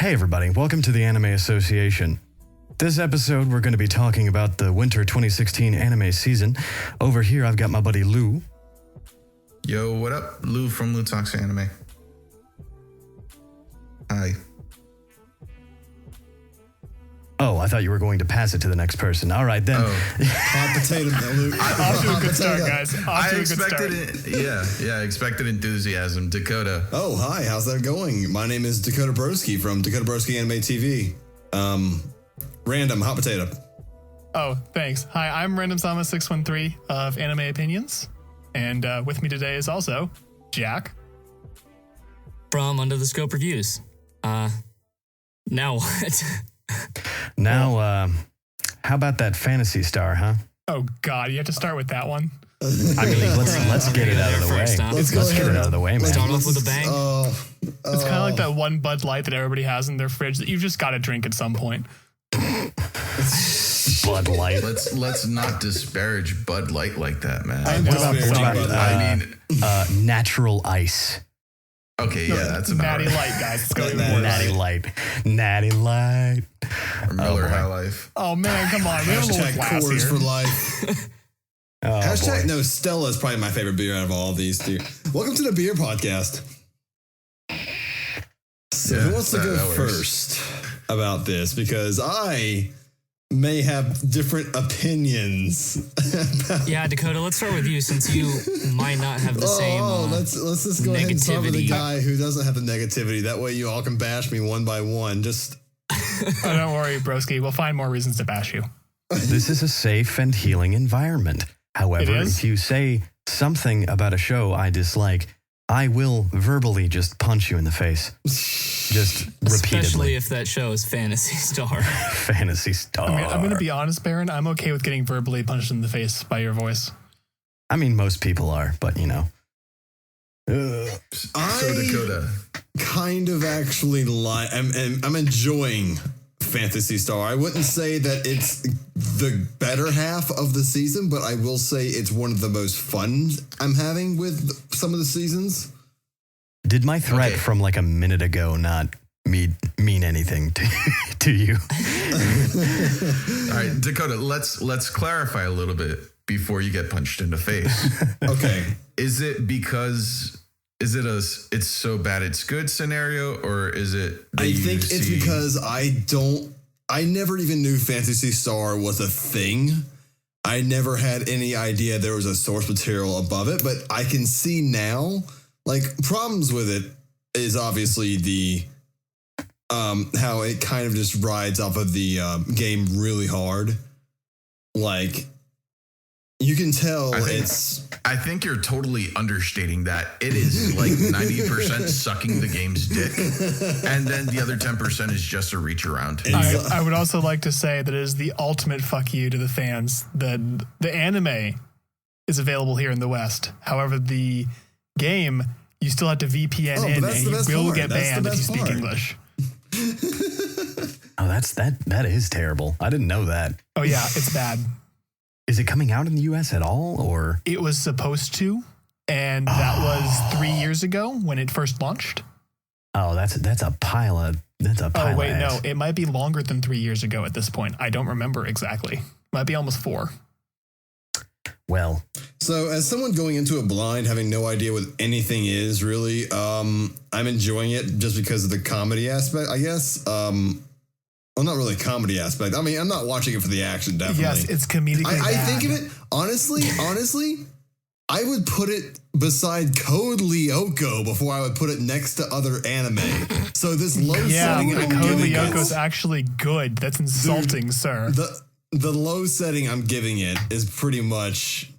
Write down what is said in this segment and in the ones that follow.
Hey everybody, welcome to the Anime Association. This episode we're going to be talking about the winter 2016 anime season. Over here I've got my buddy Lou. Yo, what up? Lou from Lou Talks Anime. Hi. Oh, I thought you were going to pass it to the next person. All right then. Hot potato, Lou. Off to a good start, guys. I expected enthusiasm. Dakota. Oh, hi. How's that going? My name is Dakota Broski from Dakota Broski Anime TV. Random hot potato. Oh, thanks. Hi, I'm Random Sama 613 of Anime Opinions, and with me today is also Jack from Under the Scope Reviews. Now what? Now, how about that Phantasy star, huh? Oh God, you have to start with that one. I mean, let's get it out of the way. Let's get it out of the way, man. Start off with a bang. It's kind of like that one Bud Light that everybody has in their fridge that you've just got to drink at some point. Bud Light. Let's not disparage Bud Light like that, man. Natural Ice? Okay, yeah, that's about Natty right. Light, guys. It's going to Natty Light. Or Miller High Life. Oh man, come on. We have a little class Coors here. for life. Hashtag no, Stella is probably my favorite beer out of all of these two. Welcome to the beer podcast. So who wants to go first about this? Because I may have different opinions. Yeah, Dakota, let's start with you since you might not have the same let's just go ahead and start with the guy who doesn't have the negativity. That way you all can bash me one by one. Just Oh, don't worry, broski. We'll find more reasons to bash you. This is a safe and healing environment. However, if you say something about a show I dislike, I will verbally just punch you in the face. Just repeatedly. Especially if that show is Phantasy Star. Phantasy Star. I mean, I'm going to be honest, Baron. I'm okay with getting verbally punched in the face by your voice. I mean, most people are, but you know. So Dakota. Kind of actually I'm enjoying Phantasy Star. I wouldn't say that it's the better half of the season, but I will say it's one of the most fun I'm having with some of the seasons. Did my threat from like a minute ago not mean anything to you? All right, Dakota, let's clarify a little bit before you get punched in the face. Okay. Is it because it's so bad it's good scenario, or is it I think it's because I never even knew Phantasy Star was a thing. I never had any idea there was a source material above it, but I can see now, like, problems with it is obviously the how it kind of just rides off of the game really hard. Like, you can tell I think you're totally understating that. It is like 90% sucking the game's dick, and then the other 10% is just a reach around. I would also like to say that it is the ultimate fuck you to the fans. The anime is available here in the West. However, the game, you still have to VPN in, and you will get banned if you speak English. Oh, that is terrible. I didn't know that. Oh yeah, it's bad. Is it coming out in the US at all, or? It was supposed to, and that was 3 years ago when it first launched. Oh, that's a pile of Oh wait, ass. no, it might be longer than 3 years ago at this point. I don't remember exactly. Might be almost 4. Well, so as someone going into it blind, having no idea what anything is really, I'm enjoying it just because of the comedy aspect, I guess. Well, not really comedy aspect. I mean, I'm not watching it for the action, definitely. Yes, it's comedic. I think of it, honestly, I would put it beside Code Lyoko before I would put it next to other anime. So this low setting I'm Code giving Lyoko is actually good. That's insulting, sir. The low setting I'm giving it is pretty much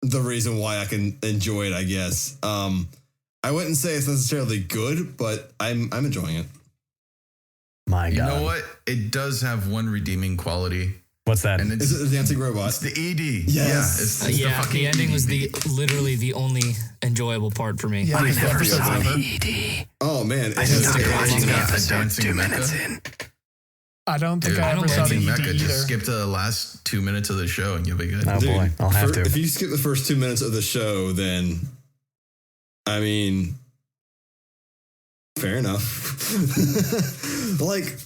the reason why I can enjoy it, I guess. I wouldn't say it's necessarily good, but I'm enjoying it. My God. You know what? It does have one redeeming quality. What's that? And Is it the dancing robot? It's the ED. Yes. Yeah, the ending was literally the only enjoyable part for me. Yeah, I it's never episode saw over. the ED. Oh man, I just started watching episode 2 minutes in. I don't think Dude, I ever saw the Dancing ED Mecha, either. just skip to the last 2 minutes of the show and you'll be good. Oh boy, I'll have to. If you skip the first 2 minutes of the show, then I mean, fair enough. Like,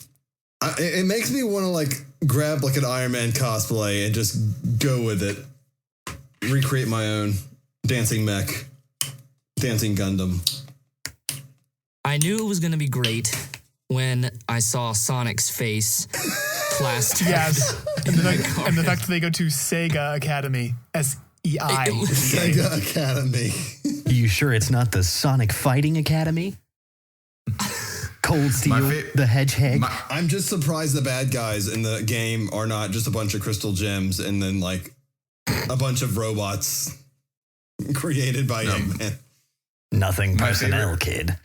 it makes me want to like grab like an Iron Man cosplay and just go with it. Recreate my own dancing mech, dancing Gundam. I knew it was going to be great when I saw Sonic's face plastered. Yes. And the fact that they go to Sega Academy. SEI. Sega Academy. You sure it's not the Sonic Fighting Academy? Cold Steel, the Hedgehog. I'm just surprised the bad guys in the game are not just a bunch of crystal gems and then like a bunch of robots created by Eggman. Nothing personnel, kid.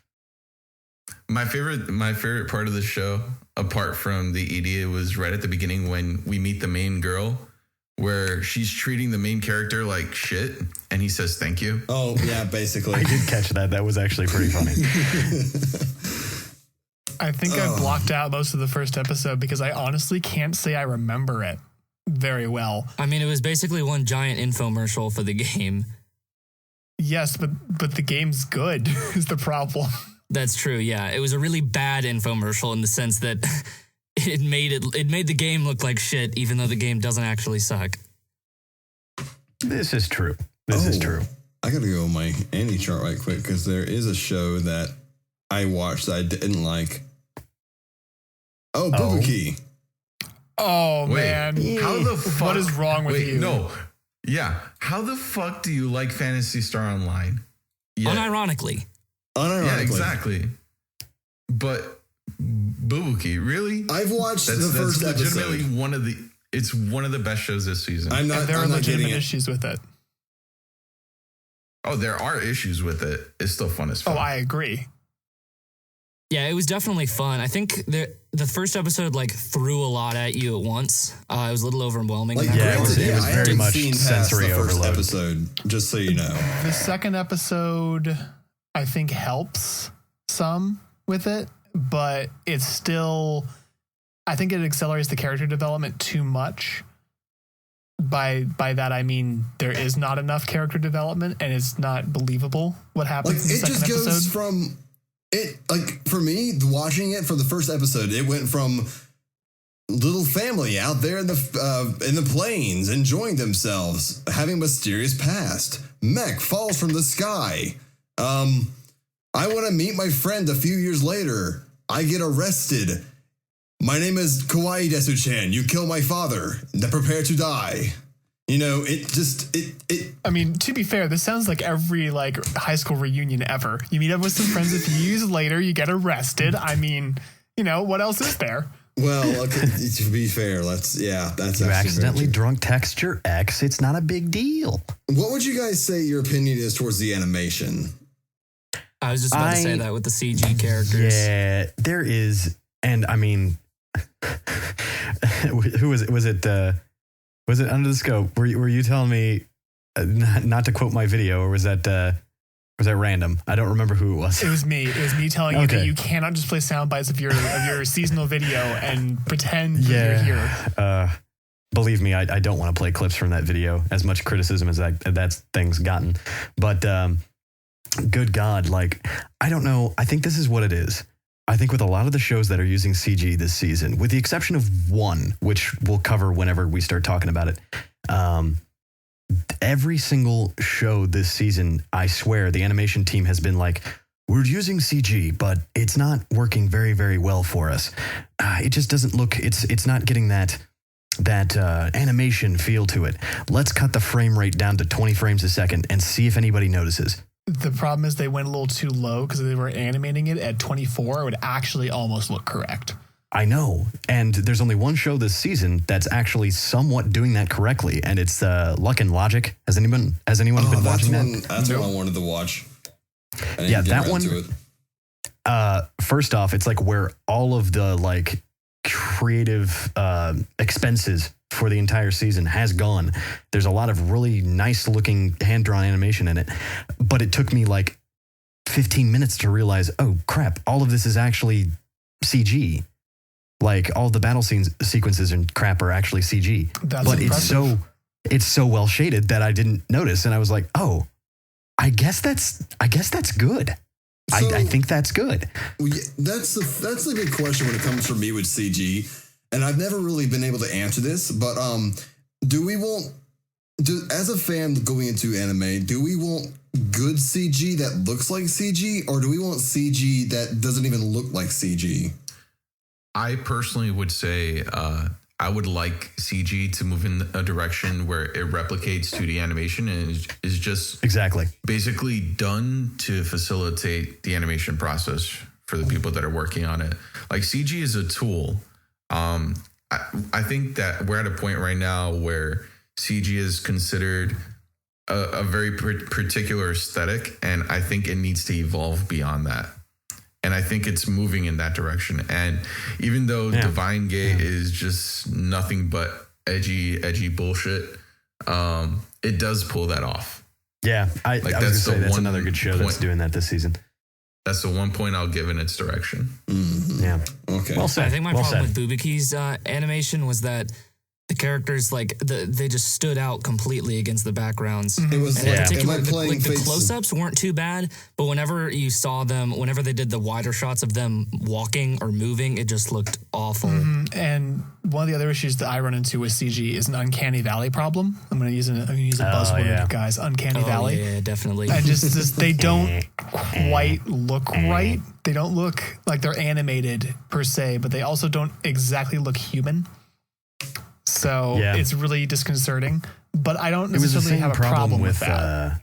My favorite part of the show, apart from the EDA, was right at the beginning when we meet the main girl, where she's treating the main character like shit, and he says thank you. Oh, yeah, basically. I did catch that. That was actually pretty funny. I think I blocked out most of the first episode because I honestly can't say I remember it very well. I mean, it was basically one giant infomercial for the game. Yes, but the game's good is the problem. That's true, yeah. It was a really bad infomercial in the sense that it made the game look like shit, even though the game doesn't actually suck. This is true. This is true. I gotta go on my Andy chart right quick because there is a show that I watched that I didn't like. Oh, Bubuki. Oh, Wait, man. How the fuck? What is wrong with you? No. Yeah. How the fuck do you like Phantasy Star Online? Yeah. Unironically. Yeah, exactly. But Bubuki, really? I've watched the first legitimately episode. It's one of the best shows this season. There are legitimate issues with it. Oh, there are issues with it. It's still fun as fuck. Oh, I agree. Yeah, it was definitely fun. I think the first episode like threw a lot at you at once. It was a little overwhelming. Like, it was very much sensory overload. Episode, just so you know. The second episode, I think, helps some with it, but it's still, I think it accelerates the character development too much. By that I mean there is not enough character development and it's not believable what happens in the second episode. It just goes from it, like, for me, watching it for the first episode, it went from little family out there in the plains enjoying themselves, having a mysterious past. Mech falls from the sky. I want to meet my friend a few years later. I get arrested. My name is Kawaii Desu-chan. You kill my father. Prepare to die. You know, it. I mean, to be fair, this sounds like every like high school reunion ever. You meet up with some friends a few years later, you get arrested. I mean, you know, what else is there? Well, okay, to be fair, that's you accidentally drunk text your ex. It's not a big deal. What would you guys say your opinion is towards the animation? I was just about to say that with the CG characters. Yeah, there is, and I mean, who was it? Was it Under the Scope? Were you telling me not to quote my video, or was that random? I don't remember who it was. It was me. It was me telling you that you cannot just play sound bites of your seasonal video and pretend that you're here. Believe me, I don't want to play clips from that video. As much criticism as that thing's gotten, but good God, like, I don't know. I think this is what it is. I think with a lot of the shows that are using CG this season, with the exception of one, which we'll cover whenever we start talking about it, every single show this season, I swear, the animation team has been like, we're using CG, but it's not working very, very well for us. It just doesn't look, it's not getting that animation feel to it. Let's cut the frame rate down to 20 frames a second and see if anybody notices. The problem is they went a little too low because they were animating it at 24. It would actually almost look correct. I know. And there's only one show this season that's actually somewhat doing that correctly. And it's Luck and Logic. Has anyone been watching that? That's what I wanted to watch. Yeah, that one. First off, it's like where all of the like creative expenses for the entire season has gone. There's a lot of really nice looking hand-drawn animation in it, but it took me like 15 minutes to realize, oh crap, all of this is actually CG. Like all the battle sequences and crap are actually CG. But impressive. it's so well shaded that I didn't notice, and I was like, oh, I guess that's good. I think that's good. Well, yeah, that's the big question when it comes for me with CG, and I've never really been able to answer this. But as a fan going into anime, do we want good CG that looks like CG, or do we want CG that doesn't even look like CG? I personally would say I would like CG to move in a direction where it replicates 2D animation and is just basically done to facilitate the animation process for the people that are working on it. Like, CG is a tool. I think that we're at a point right now where CG is considered a very particular aesthetic, and I think it needs to evolve beyond that. And I think it's moving in that direction. And even though Divine Gate is just nothing but edgy bullshit, it does pull that off. Yeah, I was going to say that's another good show that's doing that this season. That's the one point I'll give in its direction. Mm-hmm. Yeah. Okay. Well said. I think my problem with Bubuki's animation was that the characters, they just stood out completely against the backgrounds. It was and in particular, the close-ups weren't too bad, but whenever you saw them, whenever they did the wider shots of them walking or moving, it just looked awful. Mm-hmm. And one of the other issues that I run into with CG is an uncanny valley problem. I'm going to use a buzzword, guys. Uncanny valley. Yeah, definitely. And just they don't quite look right. They don't look like they're animated per se, but they also don't exactly look human. So it's really disconcerting, but I don't necessarily have a problem with that.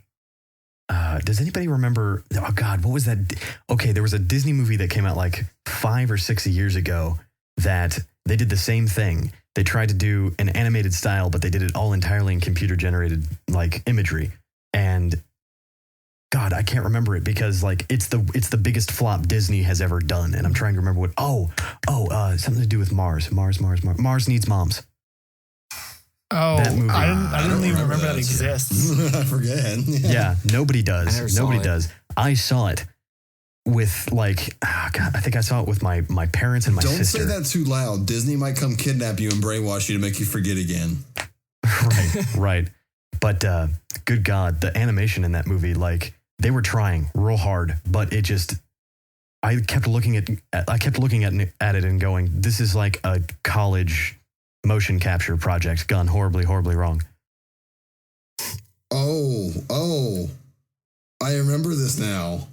Does anybody remember? Oh God, what was that? Okay, there was a Disney movie that came out like 5 or 6 years ago that they did the same thing. They tried to do an animated style, but they did it all entirely in computer generated like imagery. And God, I can't remember it because like it's the biggest flop Disney has ever done. And I'm trying to remember what. Something to do with Mars. Mars needs moms. Oh, that movie. I don't even remember that exists. I forget. Yeah, nobody does. Nobody does. I saw it with I think I saw it with my parents and my sister. Don't say that too loud. Disney might come kidnap you and brainwash you to make you forget again. Right. But good God, the animation in that movie, like they were trying real hard, but it just. I kept looking at it and going, this is like a college motion capture project gone horribly, horribly wrong. Oh, I remember this now.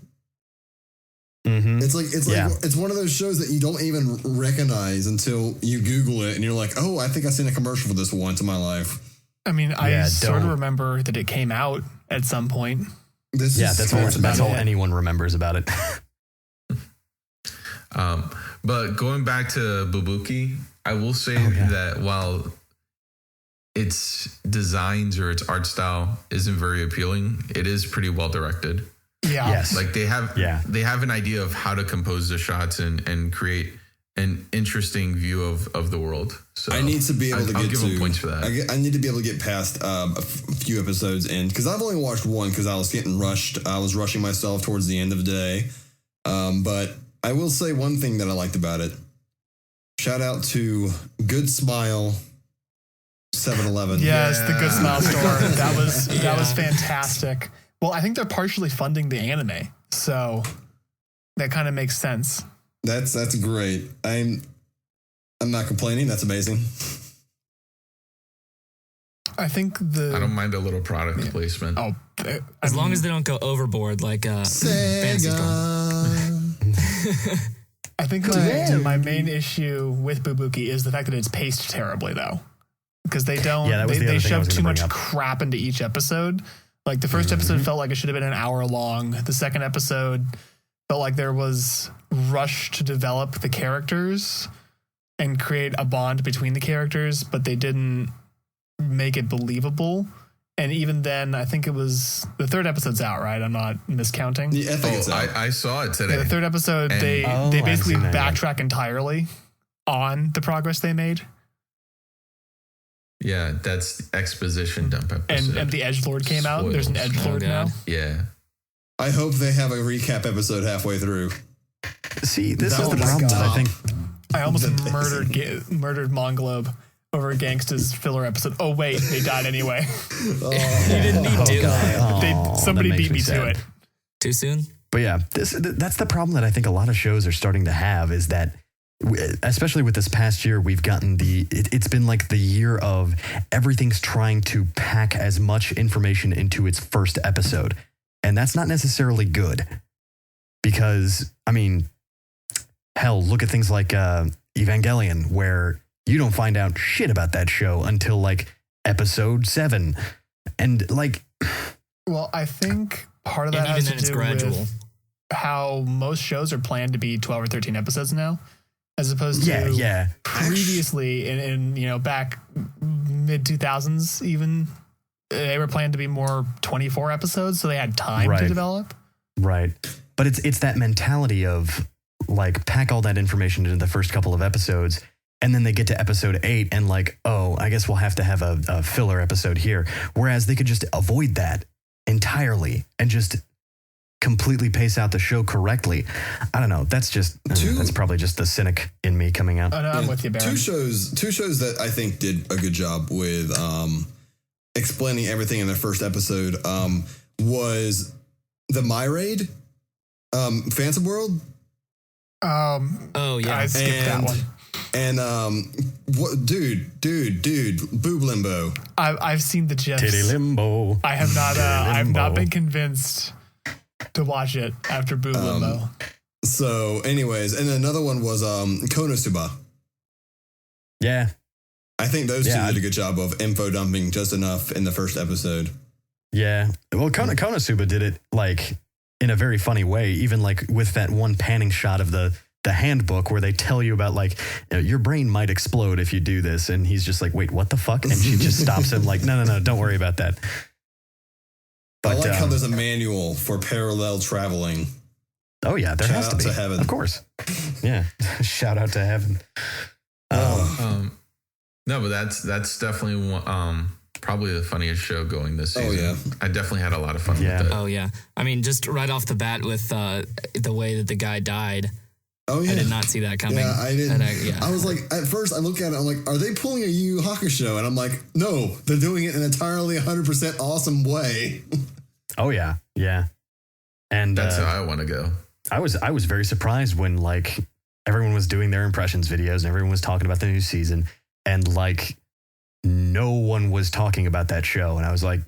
Mm-hmm. It's one of those shows that you don't even recognize until you Google it and you're like, oh, I think I've seen a commercial for this once in my life. I mean, I sort of remember that it came out at some point. That's all anyone remembers about it. But going back to Bubuki, I will say that while its designs or its art style isn't very appealing, it is pretty well directed. Yeah. Yes. Like they have an idea of how to compose the shots and create an interesting view of the world. So I need to be able to I'll give them points for that. I need to be able to get past a few episodes in because I've only watched one because I was getting rushed. I was rushing myself towards the end of the day. But I will say one thing that I liked about it. Shout out to Good Smile 7-Eleven. Yes, the Good Smile store. That was fantastic. Well, I think they're partially funding the anime, so that kind of makes sense. That's great. I'm not complaining. That's amazing. I think I don't mind a little product placement. Oh, as long as they don't go overboard like Fantasy Storm. I think my main issue with Bubuki is the fact that it's paced terribly, though, because they shove too much crap into each episode. Like the first episode felt like it should have been an hour long. The second episode felt like there was rush to develop the characters and create a bond between the characters, but they didn't make it believable. And even then, I think it was the third episode's out, right? I'm not miscounting. Yeah, I think it's out. I saw it today. Yeah, the third episode, they basically backtrack entirely on the progress they made. Yeah, that's exposition dump episode. And the Edgelord came out. There's an Edgelord now. Yeah. I hope they have a recap episode halfway through. See, this is the problem. I think I almost murdered Monglobe over Gangsta's filler episode. Oh wait, they died anyway. You didn't need to. Somebody beat me to it. Too soon? But yeah, that's the problem that I think a lot of shows are starting to have is that, especially with this past year, we've gotten it's been like the year of everything's trying to pack as much information into its first episode. And that's not necessarily good because, I mean, hell, look at things like Evangelion, where you don't find out shit about that show until like episode 7. And like... Well, I think part of that has to do with how most shows are planned to be 12 or 13 episodes now, as opposed to previously in back mid 2000s even, they were planned to be more 24 episodes, so they had time to develop. Right. But it's that mentality of like pack all that information into the first couple of episodes, and then they get to episode 8 and like, oh, I guess we'll have to have a filler episode here. Whereas they could just avoid that entirely and just completely pace out the show correctly. I don't know. That's just that's probably just the cynic in me coming out. Oh, no, I'm with you, Baron. Two shows that I think did a good job with explaining everything in their first episode was the Myraid, Phantom World. Oh yeah, I skipped that one. And what, dude, Boob Limbo. I've seen the gifs. Titty Limbo. I have not. I've not been convinced to watch it after Boob Limbo. So, anyways, and another one was Konosuba. Yeah, I think those two did a good job of info dumping just enough in the first episode. Yeah, well, Konosuba did it like in a very funny way, even like with that one panning shot of the handbook where they tell you about like, your brain might explode if you do this. And he's just like, wait, what the fuck? And she just stops him like, no, don't worry about that. But I like how there's a manual for parallel traveling. Oh yeah, there has to be. Shout out to heaven. Of course. Yeah. Shout out to heaven. No, but that's definitely probably the funniest show going this season. Oh yeah, I definitely had a lot of fun with it. Oh yeah, I mean, just right off the bat with the way that the guy died. Oh yeah, I did not see that coming. Yeah, I didn't. I was like, at first, I look at it, I'm like, are they pulling a Yu Yu Hakusho? And I'm like, no, they're doing it in an entirely 100% awesome way. Oh yeah, yeah, and that's how I want to go. I was very surprised when like everyone was doing their impressions videos and everyone was talking about the new season, and like no one was talking about that show, and I was like,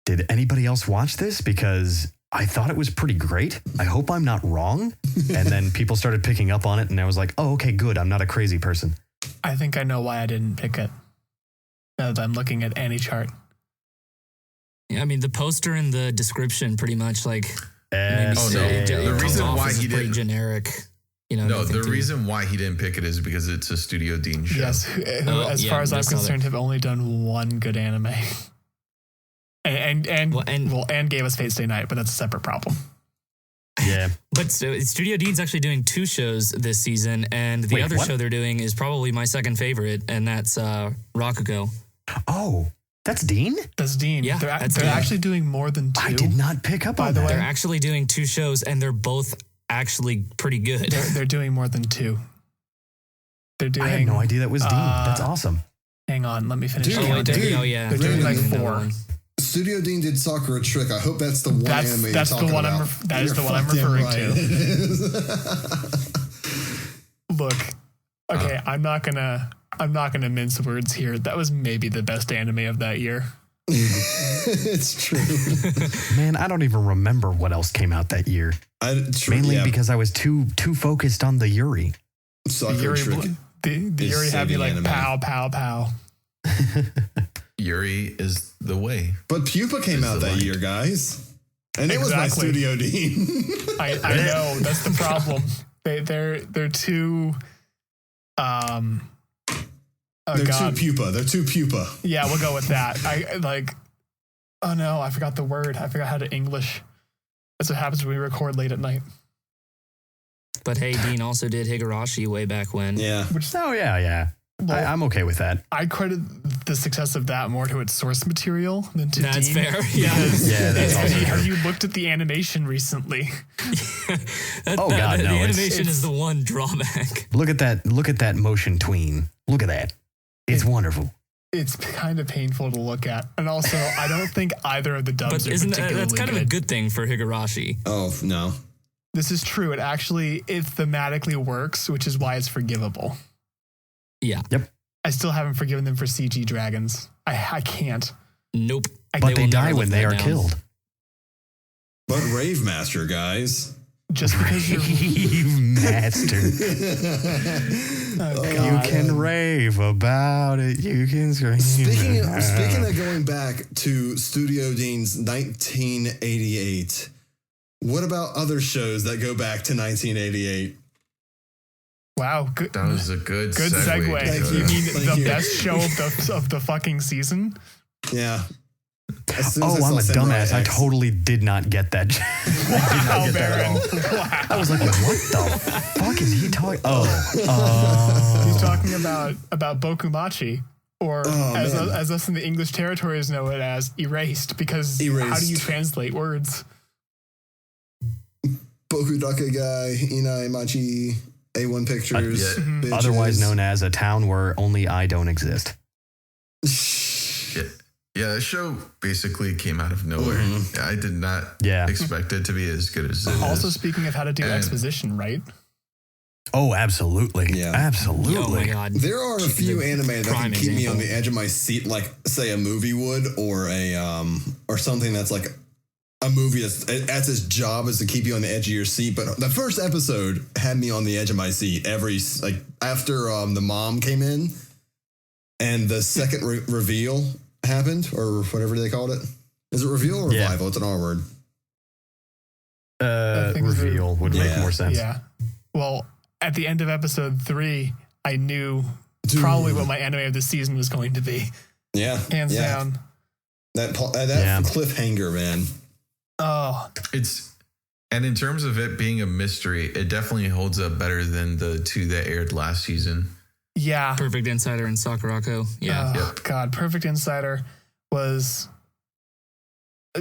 did anybody else watch this? Because I thought it was pretty great. I hope I'm not wrong. And then people started picking up on it, and I was like, oh, okay, good. I'm not a crazy person. I think I know why I didn't pick it. Now that I'm looking at any chart. Yeah, I mean, the poster and the description pretty much like... The reason why he pretty didn't... generic. The reason why he didn't pick it is because it's a Studio Deen show. Yes, as far as I'm concerned, have only done one good anime. And gave us Fate Stay Night, but that's a separate problem. Yeah. But Studio Deen's actually doing 2 shows this season, and the other show they're doing is probably my second favorite, and that's Rakugo. Oh, that's Deen? That's Deen. Yeah, they're actually doing more than 2. I did not pick up on that. They're actually doing 2 shows, and they're both actually pretty good. They're doing more than 2. They're doing. I had no idea that was Deen. That's awesome. Hang on, let me finish. Yeah. They're doing like 4. Studio Deen did Sakura Trick. I hope that's the one anime you're talking about. That is the one I'm referring to. Look, okay, I'm not gonna mince words here. That was maybe the best anime of that year. It's true. Man, I don't even remember what else came out that year. Mainly because I was too focused on the Yuri. Sakura Trick. The Yuri had me like anime. Pow, pow, pow. Yuri is the way. But Pupa came out that year, guys. And it was my Studio Deen. I know, that's the problem. They're too too pupa. They're too pupa. Yeah, we'll go with that. Oh no, I forgot the word. I forgot how to English. That's what happens when we record late at night. But hey, Deen also did Higurashi way back when. Yeah. Yeah. Well, I'm okay with that. I credit the success of that more to its source material than to That's Deen. fair. Yeah. That's also Have you looked at the animation recently? The animation is the one drawback. Look at that motion tween. Look at that. It's wonderful. it's kind of painful to look at. And also, I don't think either of the dubs But are particularly that's kind good. of a good thing for Higurashi. Oh, no. This is true. It thematically works, which is why it's forgivable. Yeah. Yep. I still haven't forgiven them for CG dragons. I can't. Nope. But they will die never when live they that are down. killed. But Rave Master, guys. Just because you're... Rave master. Oh, You God. can rave about it. You can scream. Speaking of going back to Studio Deen's 1988, what about other shows that go back to 1988? Wow. Good, That was a good good segue. Thank You you. mean Thank the you. best show of the fucking season? Yeah. As soon as I Oh, I'm saw a Samurai dumbass. I X. totally did not get that. Wow, get that at Baron. all. Wow. I was like, what the fuck is he talking? He's talking about Bokumachi, or Oh, as man. us in the English territories know it as erased, because how Erased. do you translate words? Boku Daka Guy, Inai Machi, A1 Pictures. yeah. bitches. Otherwise known as a town where only I don't exist. Yeah, the show basically came out of nowhere. Mhm. I did not Yeah. expect it to be as good as it Also, is. speaking of how to do And- exposition, right? Oh, absolutely. Yeah. Absolutely. Oh my god. There are a few anime that prime can keep me on example. the edge of my seat, like say a movie would, or or something that's like a movie that's its job is to keep you on the edge of your seat. But the first episode had me on the edge of my seat after the mom came in and the second reveal happened, or whatever they called it. Is it reveal or Yeah. revival? It's an R word. I think it's Reveal would make Yeah. more sense. Yeah. Well, at the end of episode 3, I knew probably what my anime of the season was going to be. Yeah, Hands yeah. down. That Yeah. cliffhanger, man. Oh, And in terms of it being a mystery, it definitely holds up better than the two that aired last season. yeah. Perfect Insider and Sakurako. Yeah. Oh, Yep. God. Perfect Insider was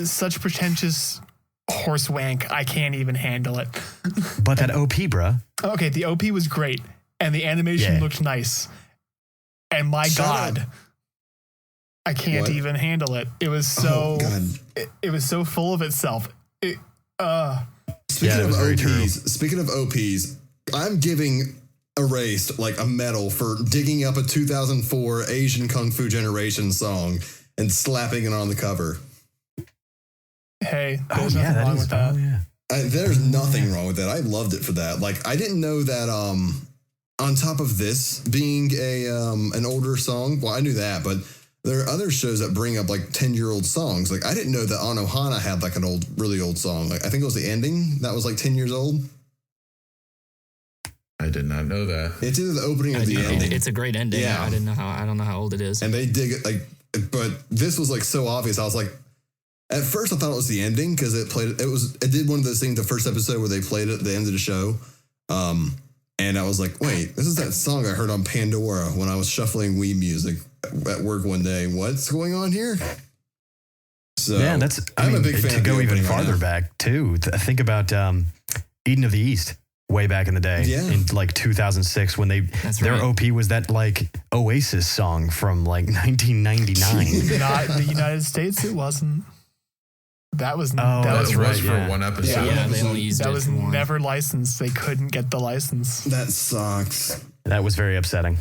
such pretentious horse wank. I can't even handle it. But that OP, bruh. Okay, the OP was great, and the animation Yeah. looked nice. And my Shut God, up. I can't What? even handle it. It was so Oh, God. it was so full of itself. Speaking Yeah, it of was very true. OPs, I'm giving Erased like a medal for digging up a 2004 Asian Kung Fu Generation song and slapping it on the cover. Hey, Oh, there's yeah, nothing that wrong is. with that. Oh, yeah. There's nothing wrong with that. I loved it for that. Like, I didn't know that on top of this being an older song, well, I knew that, but there are other shows that bring up like 10-year-old songs. Like, I didn't know that Anohana had like an really old song. Like, I think it was the ending that was like 10 years old. I did not know that. It's either the opening or the It- ending. it's a great ending. Yeah. I don't know how old it is. And they dig it like, but this was like so obvious. I was like, at first I thought it was the ending because it did one of those things, the first episode where they played it at the end of the show. And I was like, wait, this is that song I heard on Pandora when I was shuffling Wii music at work one day. What's going on here? So Yeah, that's. I I'm mean, a big fan to of the go even opening right farther now. back too. Think about Eden of the East, way back in the day, Yeah. in like 2006, when That's their right. OP was that like Oasis song from like 1999. Not the United States. It wasn't. That was Oh, that That that's was, right, was for yeah. one episode. Yeah. Yeah, they only used that it was for one. never licensed. They couldn't get the license. that sucks. That was very upsetting.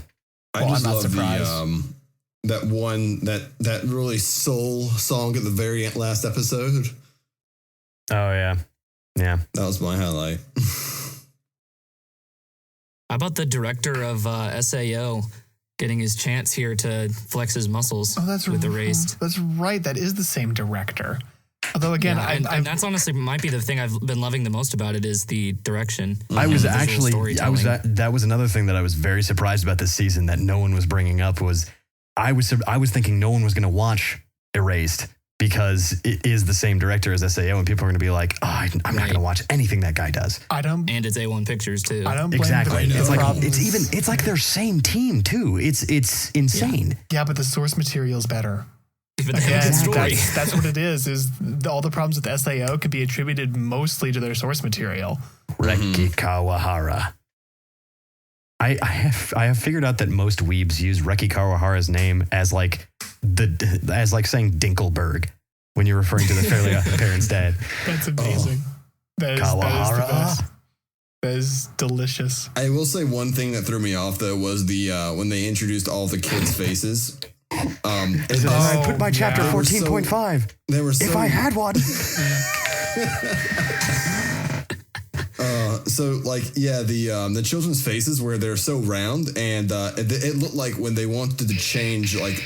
I Well, just I'm not love surprised. that one that really soul song at the very last episode. Oh yeah, yeah. That was my highlight. How about the director of SAO getting his chance here to flex his muscles Oh, that's with Erased? That's right. That is the same director. Although again, Yeah, and that's honestly might be the thing I've been loving the most about it is the direction. I was and the visual actually, storytelling. that was another thing that I was very surprised about this season that no one was bringing up was I was thinking no one was going to watch Erased because it is the same director as SAO and people are going to be like, oh, I'm not Right. going to watch anything that guy does. I don't. And it's A1 Pictures too. I don't blame Exactly. The It's like problem it's is- even it's like their same team too. It's insane. Yeah, but the source material's better. But they have a Again, good story. that's what it is. All the problems with SAO could be attributed mostly to their source material. Reki Kawahara. I have figured out that most weebs use Reki Kawahara's name as like saying Dinkleberg when you're referring to the Fairly Odd Parents' dad. That's amazing. That is the best. That is delicious. I will say one thing that threw me off though was the when they introduced all the kids' faces. I put my chapter 14.5. They were so, if I had one. So like the children's faces where they're so round and it looked like when they wanted to change, like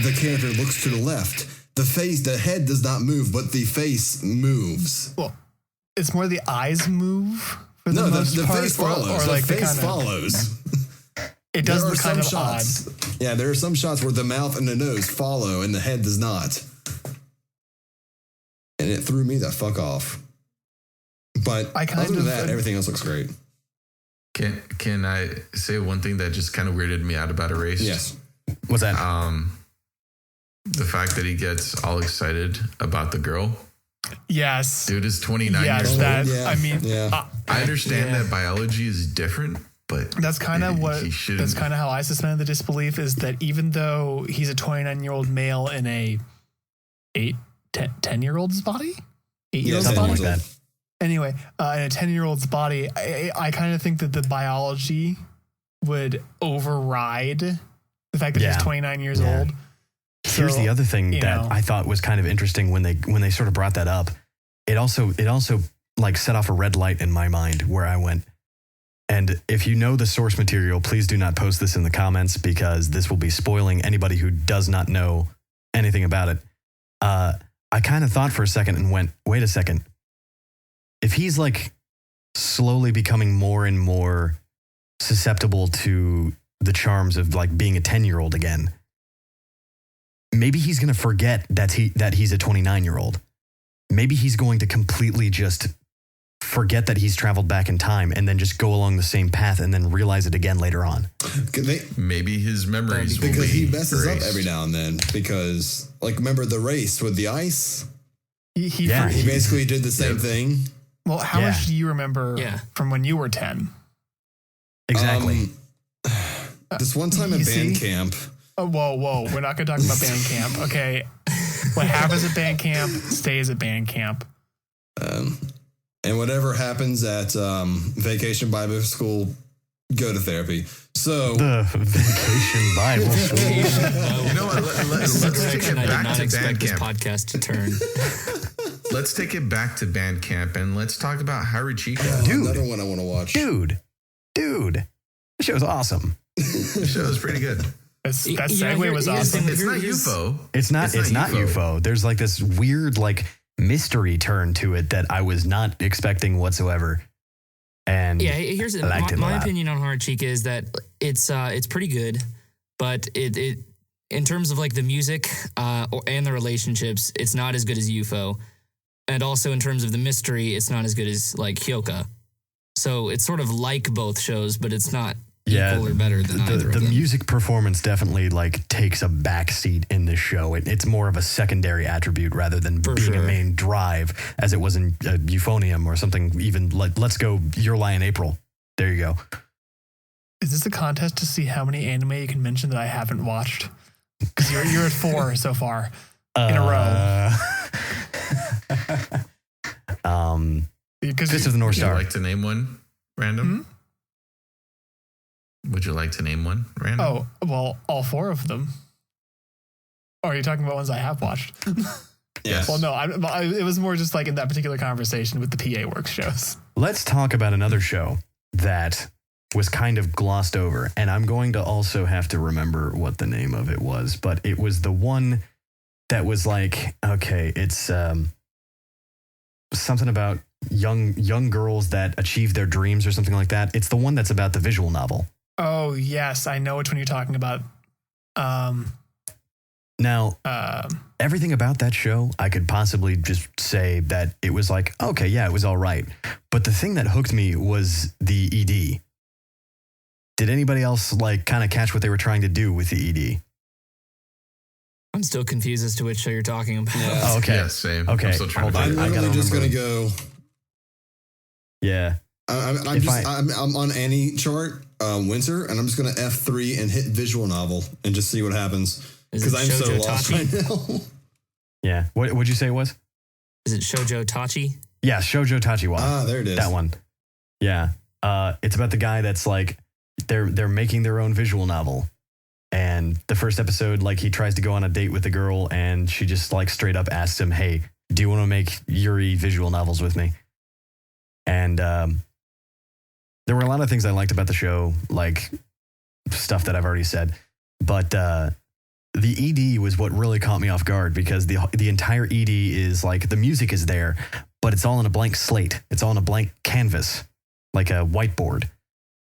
the character looks to the left, the head does not move, but the face moves. Well, it's more the eyes move for the most the part, face follows. or like the face follows. It does look kind of shots, odd. Yeah, there are some shots where the mouth and the nose follow and the head does not. And it threw me the fuck off. But other than that, everything else looks great. Can I say one thing that just kind of weirded me out about Erased? Yes. What's that? The fact that he gets all excited about the girl. Yes. Dude is 29 years old. I understand that biology is different, but that's kind of how I suspended the disbelief, is that even though he's a 29-year-old male in a 10-year-old's body? 8-year-old's body? Like that. Anyway, in a 10-year-old's body, I kind of think that the biology would override the fact that he's 29 years old. Here's the other thing that I thought was kind of interesting when they sort of brought that up. It also like set off a red light in my mind where I went, and if you know the source material, please do not post this in the comments because this will be spoiling anybody who does not know anything about it. I kind of thought for a second and went, wait a second. If he's like slowly becoming more and more susceptible to the charms of like being a 10-year-old again, maybe he's going to forget that he's a 29-year-old. Maybe he's going to completely just forget that he's traveled back in time and then just go along the same path and then realize it again later on. Maybe his memories will because be he messes erased. up every now and then because, like, remember the race with the ice? He basically did the same thing. Well, how much do you remember from when you were 10? Exactly. This one time at band camp. Oh, whoa. We're not going to talk about band camp. Okay. What happens at band camp stays at band camp. And whatever happens at Vacation Bible School, go to therapy. So the Vacation Bible School. You know what? Let's take it back to band this camp. podcast to turn. Let's take it back to band camp and let's talk about Haruchika. Dude, another one I want to watch. Dude, the show's awesome. The show is pretty good. That segue was awesome. It's not UFO. It's not UFO. There's like this weird like mystery turn to it that I was not expecting whatsoever. And here's my opinion on Haruchika is that it's pretty good, but it in terms of like the music and the relationships, it's not as good as UFO, and also in terms of the mystery, it's not as good as like Hyoka. So it's sort of like both shows, but it's not equal or better than either of them. The music performance definitely like takes a backseat in this show. It's more of a secondary attribute rather than being a main drive as it was in Euphonium or something. Even like Let's Go Your Lie in April. There you go. Is this a contest to see how many anime you can mention that I haven't watched? Because you're at 4 so far in a row. Fist of the North Star. Would you like to name one random? Would you like to name one random? Oh, well, all 4 of them. Or are you talking about ones I have watched? Yes. Well, no, it was more just like in that particular conversation with the PA Works shows. Let's talk about another show that was kind of glossed over. And I'm going to also have to remember what the name of it was. But it was the one that was like, okay, it's something about young girls that achieve their dreams or something like that. It's the one that's about the visual novel. Oh, yes. I know which one you're talking about. Now, everything about that show, I could possibly just say that it was like, okay, yeah, it was all right. But the thing that hooked me was the ED. Did anybody else like kind of catch what they were trying to do with the ED? I'm still confused as to which show you're talking about. Yeah. Oh, okay. Yeah, same. Okay. I'm still trying to I'm figure it out. literally just going to go. Yeah. I'm on any chart. winter, and I'm just gonna F3 and hit visual novel and just see what happens because I'm so lost right now. Yeah. What'd you say it was? Is it Shoujo Tachi? Yeah, Shoujo Tachi wa. Ah, there it is. That one. Yeah. It's about the guy that's like they're making their own visual novel. And the first episode, like he tries to go on a date with a girl and she just like straight up asks him, "Hey, do you want to make Yuri visual novels with me?" And there were a lot of things I liked about the show, like stuff that I've already said. But the ED was what really caught me off guard because the entire ED is like the music is there, but it's all on a blank slate. It's all on a blank canvas, like a whiteboard.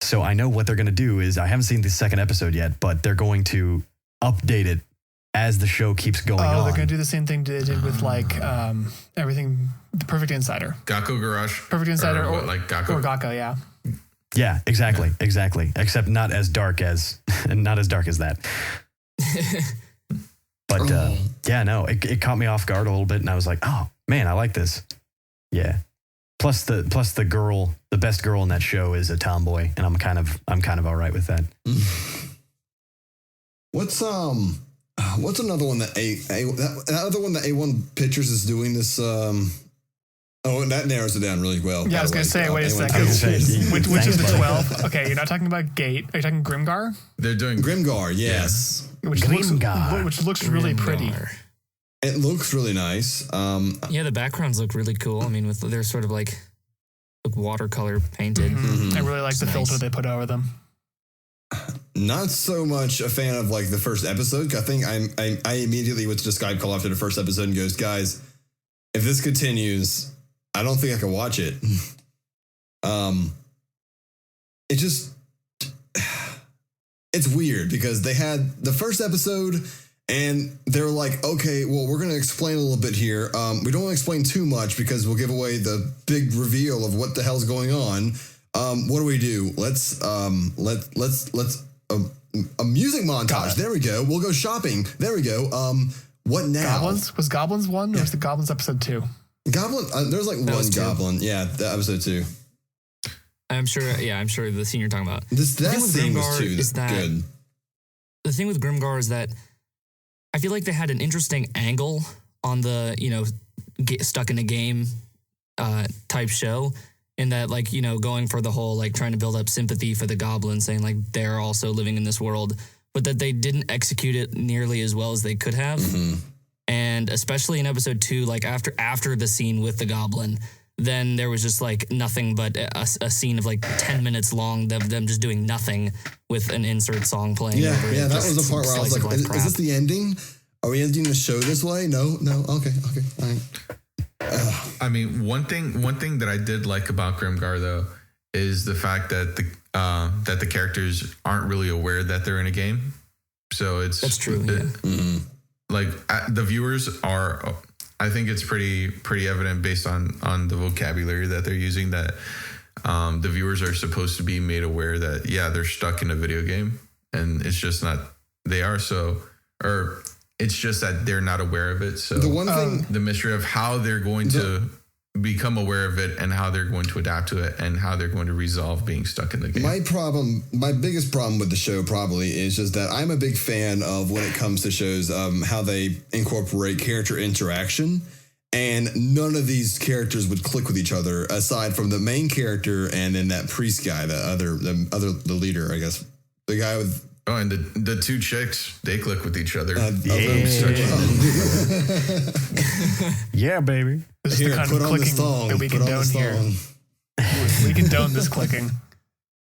So I know what they're going to do is I haven't seen the second episode yet, but they're going to update it as the show keeps going on. Oh, they're going to do the same thing they did with like everything, The Perfect Insider. Gakko Garage. Perfect Insider or like Gakko. Or Gakko, yeah. Yeah, exactly. Except not as dark as that. But yeah, no, it caught me off guard a little bit, and I was like, oh man, I like this. Yeah. Plus the girl, the best girl in that show is a tomboy, and I'm kind of all right with that. What's another one that that other one that A1 Pictures is doing this? Oh, and that narrows it down really well. Yeah, I was gonna say, wait a second. Which is the 12? Okay, you're not talking about Gate. Are you talking Grimgar? They're doing Grimgar, yes. Which looks really pretty. It looks really nice. Yeah, the backgrounds look really cool. I mean, they're sort of like watercolor painted. I really like the filter they put over them. Not so much a fan of like the first episode. I think I immediately went to Skype call after the first episode and goes, guys, if this continues, I don't think I can watch it. It's weird because they had the first episode and they're like, okay, well, we're going to explain a little bit here. We don't want to explain too much because we'll give away the big reveal of what the hell's going on. What do we do? Let's a music montage. There we go. We'll go shopping. There we go. What now? Goblins? Was Goblins 1 or was the Goblins episode 2? Goblin. There's like one Goblin. Yeah, that episode 2. I'm sure the scene you're talking about. That scene was too good. The thing with Grimgar is that I feel like they had an interesting angle on the, get stuck in a game type show, in that, like, going for the whole, like, trying to build up sympathy for the goblins, saying, like, they're also living in this world, but that they didn't execute it nearly as well as they could have. Mm-hmm. And especially in episode 2, like, after the scene with the goblin, then there was just, like, nothing but a scene of, like, 10 minutes long, them just doing nothing with an insert song playing. Yeah, that was the part where I was like, is this the ending? Are we ending the show this way? No. Okay. All right. I mean, one thing that I did like about Grimgar though is the fact that the characters aren't really aware that they're in a game. So that's true. Like the viewers are. I think it's pretty evident based on the vocabulary that they're using that the viewers are supposed to be made aware that they're stuck in a video game, and it's just not. They are so or. It's just that they're not aware of it. So the one thing, the mystery of how they're going to become aware of it and how they're going to adapt to it and how they're going to resolve being stuck in the game. My biggest problem with the show probably is just that I'm a big fan of when it comes to shows, how they incorporate character interaction. And none of these characters would click with each other aside from the main character and then that priest guy, the leader, I guess. The guy with... Oh, and the two chicks, they click with each other. Yeah, baby. This is the kind of clicking that we condone here. We condone this clicking.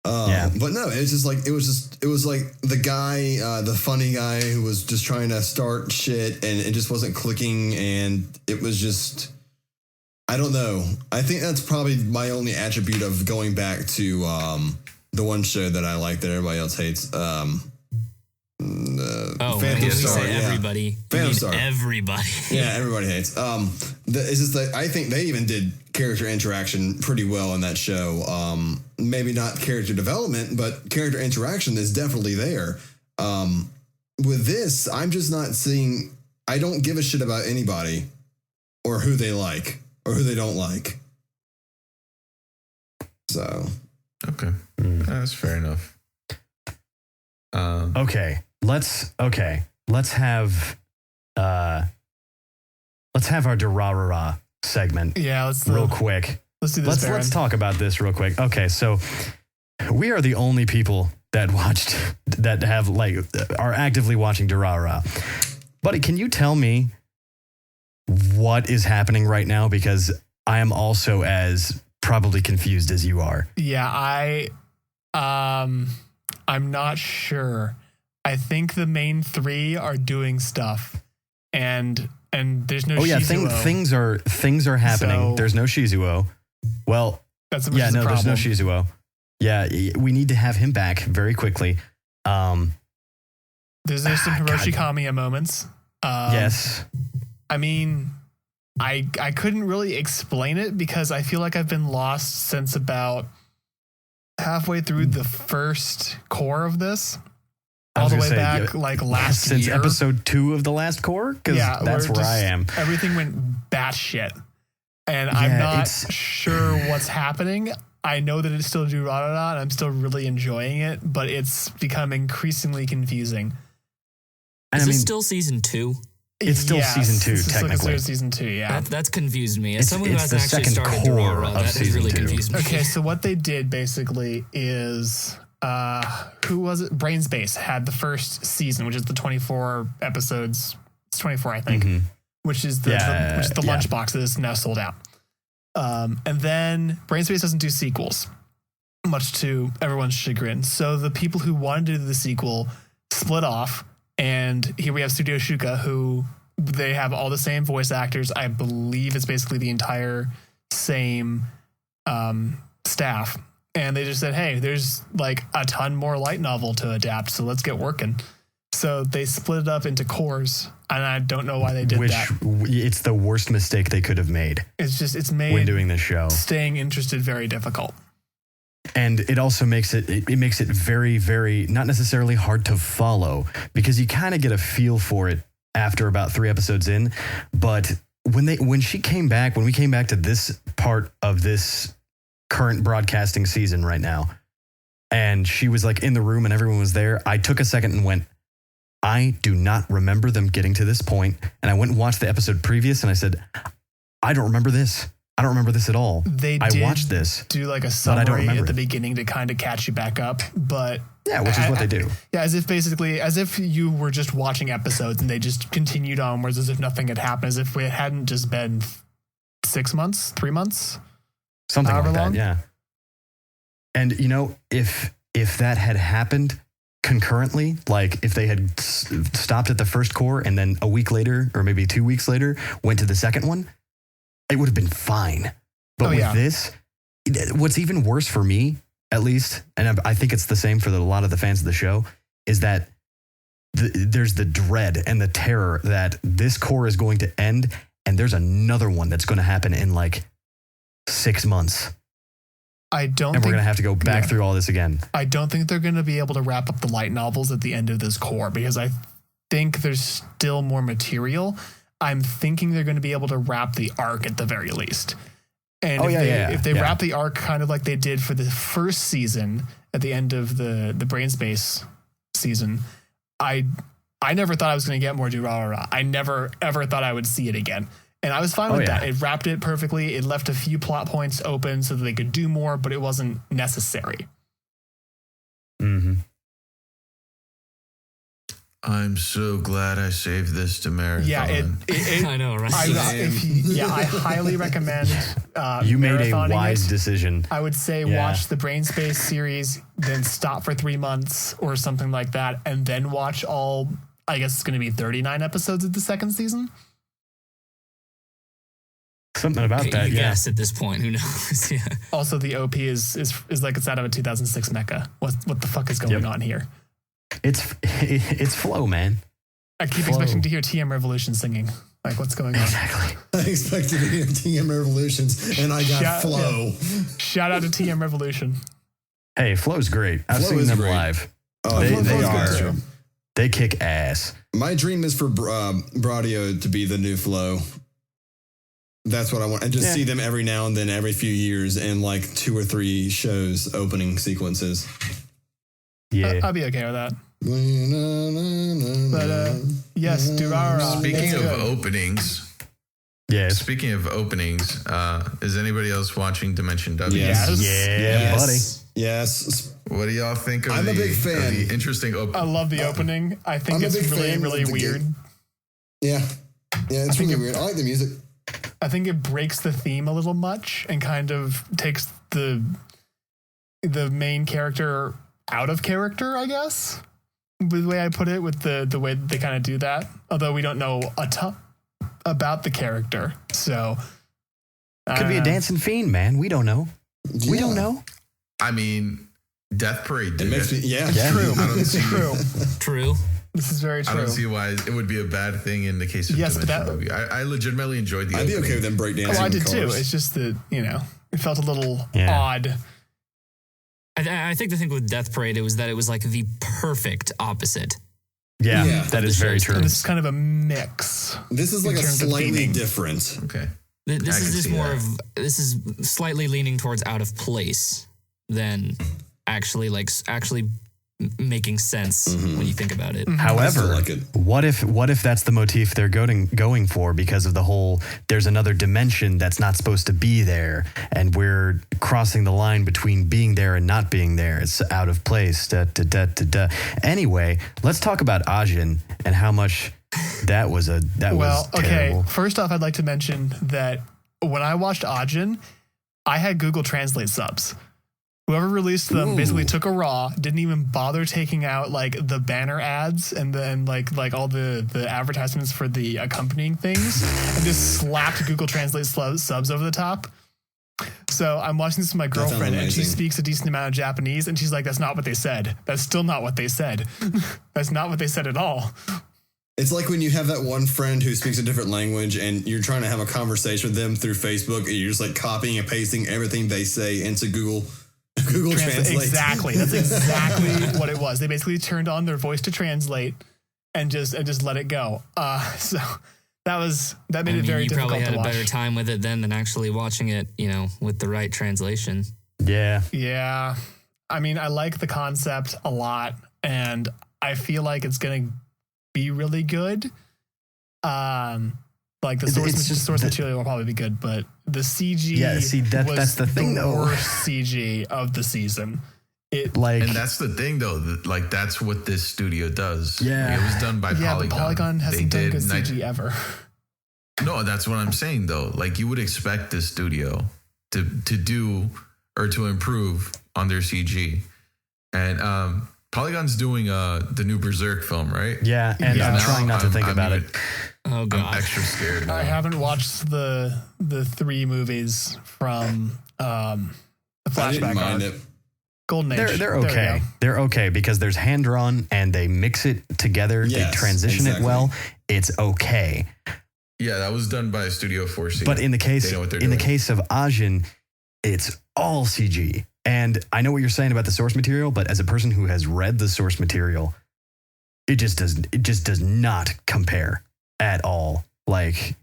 But no, it was like the guy, the funny guy who was just trying to start shit and it just wasn't clicking, and it was just, I don't know. I think that's probably my only attribute of going back to the one show that I like that everybody else hates. Phantom Star. Everybody. Phantom Star. Everybody. Yeah, everybody hates. It's just that I think they even did character interaction pretty well in that show. Maybe not character development, but character interaction is definitely there. With this, I'm just not seeing. I don't give a shit about anybody or who they like or who they don't like. So. Okay, that's fair enough. Okay. Let's have our Durarara segment. Yeah, real quick. Let's do this. Let's talk about this real quick. Okay, so we are the only people that are actively watching Durarara. Buddy, can you tell me what is happening right now? Because I am also as probably confused as you are. Yeah, I'm not sure. I think the main three are doing stuff, and there's no. Oh yeah, things are happening. So, there's no Shizuo. Well, there's no Shizuo. Yeah, we need to have him back very quickly. There's some Hiroshi Kamiya moments. Yes. I mean, I couldn't really explain it because I feel like I've been lost since about halfway through the first core of this. All the way back, last year. Since episode 2 of the last core? Because that's where I am. Everything went batshit. And I'm not sure what's happening. I know that it's still Durarara, and I'm still really enjoying it, but it's become increasingly confusing. Is this still season 2? It's still season 2, technically. It's season 2, yeah. That's confused me. As someone who hasn't actually started Durarara, that has really confused me. Okay, so what they did basically is... who was it? Brain's Base had the first season, which is the 24 episodes. It's 24, I think. Mm-hmm. Which is the lunchbox that is now sold out. And then Brain Space doesn't do sequels, much to everyone's chagrin. So the people who wanted to do the sequel split off, and here we have Studio Shuka, who they have all the same voice actors. I believe it's basically the entire same staff. And they just said, hey, there's like a ton more light novel to adapt, so let's get working. So they split it up into cores, and I don't know why they did that. It's the worst mistake they could have made. It's made when doing this show, staying interested very difficult. And it also makes it very, very not necessarily hard to follow, because you kind of get a feel for it after about 3 episodes in. But when we came back to this part of this current broadcasting season right now, and she was like in the room and everyone was there, I took a second and went, I do not remember them getting to this point. And I went and watched the episode previous, and I said, I don't remember this. I don't remember this at all. I watched this. Do like a summary at the beginning to kind of catch you back up, but yeah, which is what they do. Yeah, as if you were just watching episodes and they just continued onwards as if nothing had happened, as if it hadn't just been 6 months, 3 months, something like that. Yeah. And if that had happened concurrently, like if they had stopped at the first core and then a week later or maybe 2 weeks later went to the second one, it would have been fine. But this, what's even worse for me, at least, and I think it's the same for a lot of the fans of the show, is that there's the dread and the terror that this core is going to end, and there's another one that's going to happen in like 6 months. We're going to have to go back through all this again. I don't think they're going to be able to wrap up the light novels at the end of this core, because I think there's still more material. I'm thinking they're going to be able to wrap the arc at the very least. And if they wrap the arc kind of like they did for the first season at the end of the Brain Space season, I never thought I was going to get more Durarara. I never, ever thought I would see it again. And I was fine with that. It wrapped it perfectly. It left a few plot points open so that they could do more, but it wasn't necessary. Mm-hmm. I'm so glad I saved this to marathon. Yeah, I know, right? I highly recommend you made a wise decision. I would say watch the Brain Space series, then stop for 3 months or something like that, and then watch all, I guess it's going to be 39 episodes of the second season. Something about that, guess at this point, who knows? Yeah. Also, the OP is like it's out of a 2006 mecha. What the fuck is going on here? It's flow, man. I keep expecting to hear TM Revolution singing. Like, what's going on? Exactly. I expected to hear TM Revolutions, and I got Flow. Yeah. Shout out to TM Revolution. Hey, Flow's great. I've seen them live. Oh, they are. They kick ass. My dream is for Bradio to be the new Flow. That's what I want. And just see them every now and then, every few years, in like 2 or 3 shows, opening sequences. Yeah. I'll be okay with that. But yes, Durarara. Speaking of openings. Yes. Speaking of openings, is anybody else watching Dimension W? Yes. Yeah, buddy. Yes. What do y'all think of I'm a big fan. the interesting opening? I love the opening. I think it's really, really weird. Yeah, it's really weird. I like the music. I think it breaks the theme a little much and kind of takes the main character out of character, I guess, the way I put it, with the way they kind of do that. Although we don't know a ton about the character, so could be a dancing fiend, man. We don't know. Yeah. We don't know. I mean, Death Parade did it. True. It's true. True. This is very true. I don't see why it would be a bad thing in the case of Dimension W. I legitimately enjoyed the opening. I'd be okay with them breakdancing. Oh, I did too. It's just that, it felt a little odd. I think the thing with Death Parade, it was like the perfect opposite. Yeah, that is very true. This is kind of a mix. This is like a slightly different. Okay. This is slightly leaning towards out of place than actually making sense when you think about it. However, what if that's the motif they're going for, because of the whole there's another dimension that's not supposed to be there, and we're crossing the line between being there and not being there. It's out of place. Anyway, let's talk about Ajin and how much that was was terrible. Okay. First off, I'd like to mention that when I watched Ajin, I had Google Translate subs. Whoever released them basically took a raw, didn't even bother taking out like the banner ads and then like all the advertisements for the accompanying things, and just slapped Google Translate subs over the top. So I'm watching this with my girlfriend, and she speaks a decent amount of Japanese, and she's like, "That's not what they said. That's still not what they said. That's not what they said at all." It's like when you have that one friend who speaks a different language and you're trying to have a conversation with them through Facebook, and you're just like copying and pasting everything they say into Google Translate. Exactly. That's exactly what it was. They basically turned on their voice to translate and just let it go. So that made it very difficult to watch. You probably had a better time with it then than actually watching it, with the right translation. Yeah. Yeah. I mean, I like the concept a lot, and I feel like it's going to be really good. Like the source material will probably be good, but the CG that's the thing, though. Worst CG of the season. And that's the thing, though. That's what this studio does. Yeah, it was done by Polygon. But Polygon hasn't done good CG ever. No, that's what I'm saying, though. Like, you would expect this studio to do or to improve on their CG, and Polygon's doing the new Beserk film, right? Yeah, and I'm trying not to think about it. Oh God, I'm extra scared. I haven't watched the 3 movies from the flashback arc. Golden Age. They're okay. They're okay because there's hand drawn and they mix it together. They transition it well. It's okay. Yeah, that was done by Studio 4C. But in the case of Ajin, it's all CG. And I know what you're saying about the source material, but as a person who has read the source material, it just does not compare at all. Like,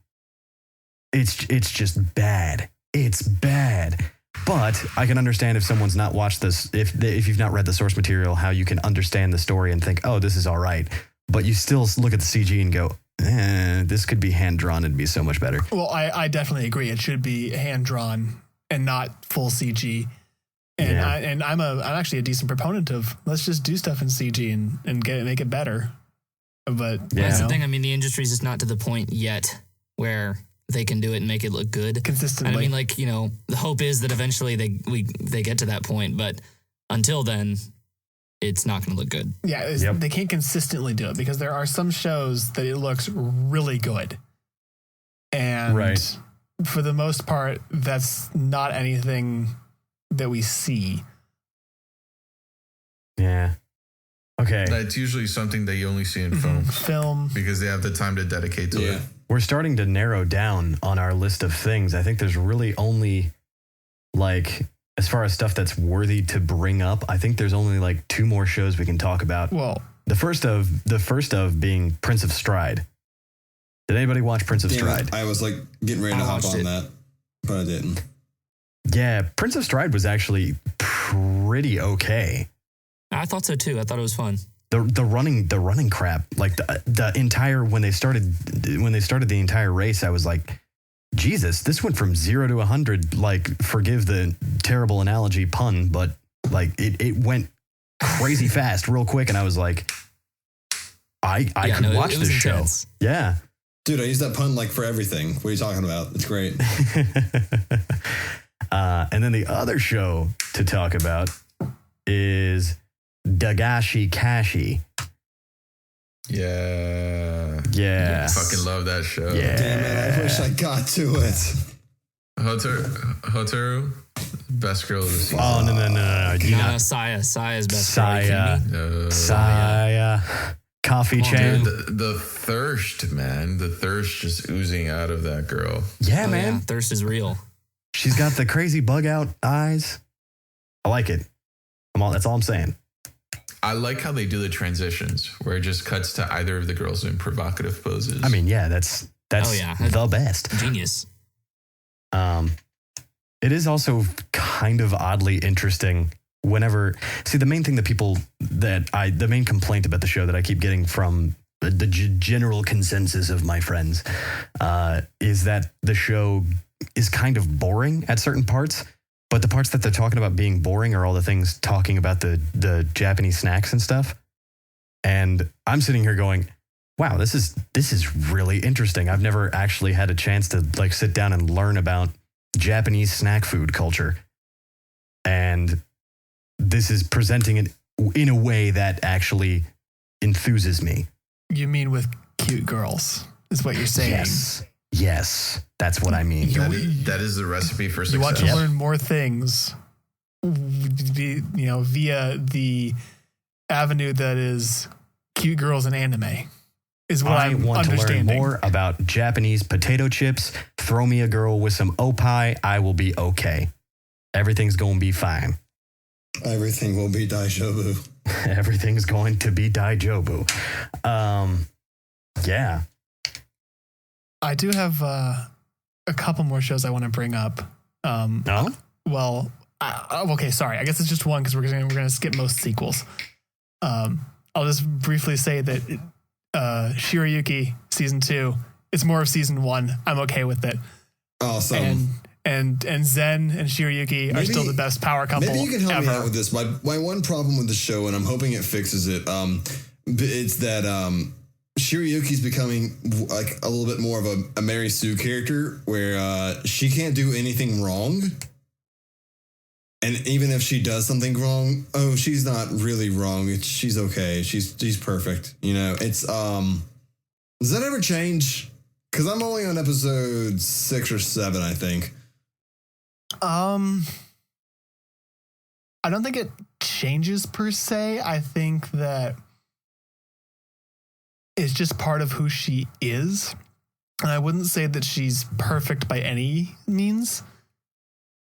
it's just bad. It's bad. But I can understand if someone's not watched this, if you've not read the source material, how you can understand the story and think, oh, this is all right. But you still look at the CG and go, this could be hand drawn and be so much better. Well, I definitely agree. It should be hand drawn and not full CG. And I'm actually a decent proponent of let's just do stuff in CG and make it better. But that's the thing. I mean, the industry's just not to the point yet where they can do it and make it look good consistently. And I mean, the hope is that eventually they get to that point, but until then, it's not going to look good. Yeah, they can't consistently do it because there are some shows that it looks really good, and for the most part, that's not anything that we see. Yeah. Okay. That's usually something that you only see in film because they have the time to dedicate to it. We're starting to narrow down on our list of things. I think there's really only as far as stuff that's worthy to bring up, I think there's only 2 more shows we can talk about. Well, the first of being Prince of Stride. Did anybody watch Prince of Stride? I was getting ready to hop on that, but I didn't. Yeah, Prince of Stride was actually pretty okay. I thought so too. I thought it was fun. the running crap, like the entire when they started the entire race, I was like, Jesus, this went from 0 to 100. Like, forgive the terrible analogy pun, but like it went crazy fast, real quick, and I was like, I could watch this show. Yeah, dude, I use that pun like for everything. What are you talking about? It's great. And then the other show to talk about is Dagashi Kashi. Yeah. Fucking love that show. Yeah. Damn it, I wish I got to it. Hotaru, best girl of the season. Oh, no. Saya's best girl. Saya. Coffee chain. The thirst, man. The thirst just oozing out of that girl. Yeah, man. Yeah. Thirst is real. She's got the crazy bug out eyes. I like it. That's all I'm saying. I like how they do the transitions where it just cuts to either of the girls in provocative poses. I mean, yeah, that's the best. Genius. It is also kind of oddly interesting whenever, the main thing the main complaint about the show that I keep getting from the general consensus of my friends is that the show is kind of boring at certain parts. But the parts that they're talking about being boring are all the things talking about the Japanese snacks and stuff. And I'm sitting here going, wow, this is really interesting. I've never actually had a chance to like sit down and learn about Japanese snack food culture. And this is presenting it in a way that actually enthuses me. You mean with cute girls, is what you're saying? Yes, that's what I mean. That is the recipe for success. You want to learn more things, via the avenue that is cute girls and anime. Is what I want to learn more about Japanese potato chips. Throw me a girl with some opie, I will be okay. Everything's going to be fine. Everything will be daijobu. Everything's going to be daijobu. Yeah. I do have a couple more shows I want to bring up. Well, okay, sorry. I guess it's just one because we're gonna skip most sequels. I'll just briefly say that Shirayuki season 2. It's more of season 1. I'm okay with it. Awesome. And Zen and Shirayuki are still the best power couple. Maybe you can help ever. me out with this. My one problem with the show, and I'm hoping it fixes it. It's that Shirayuki's becoming like a little bit more of a Mary Sue character where she can't do anything wrong. And even if she does something wrong, she's not really wrong. She's okay. She's perfect. It's does that ever change? Because I'm only on episode 6 or 7, I think. I don't think it changes per se. I think that it's just part of who she is. And I wouldn't say that she's perfect by any means.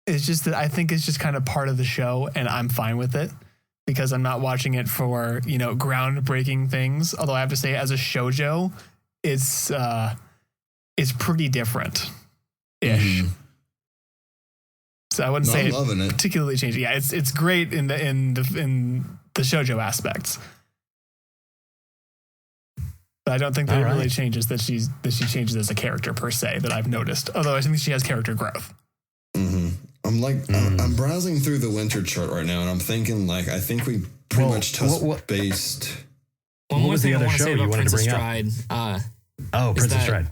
It's just that I think it's just kind of part of the show, and I'm fine with it because I'm not watching it for, groundbreaking things. Although I have to say, as a shoujo, it's pretty different ish. Mm-hmm. So I wouldn't say it's particularly changing. Yeah, it's great in the shoujo aspects. But I don't think that it really changes that she changes as a character per se that I've noticed. Although I think she has character growth. Mm-hmm. I'm browsing through the winter chart right now, and I'm thinking I think we pretty much touched based. One more thing I want to say about Princess Stride. Princess Stride.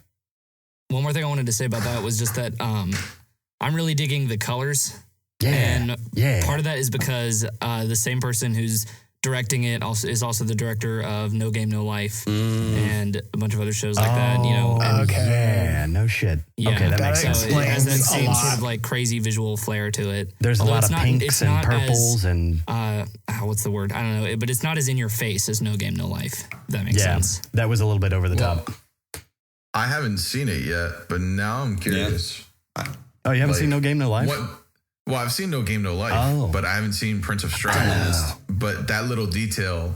One more thing I wanted to say about that was just that I'm really digging the colors. Yeah. And part of that is because the same person who's directing it is also the director of No Game No Life and a bunch of other shows like that. Okay. Yeah, no shit. Yeah, okay, that makes sense. It has that same sort of like crazy visual flair to it. There's a lot of pinks and purples and what's the word? I don't know, but it's not as in your face as No Game No Life. If that makes sense. That was a little bit over the top. I haven't seen it yet, but now I'm curious. Oh, you haven't seen No Game No Life? Well, I've seen No Game No Life, but I haven't seen Prince of Stride. But that little detail,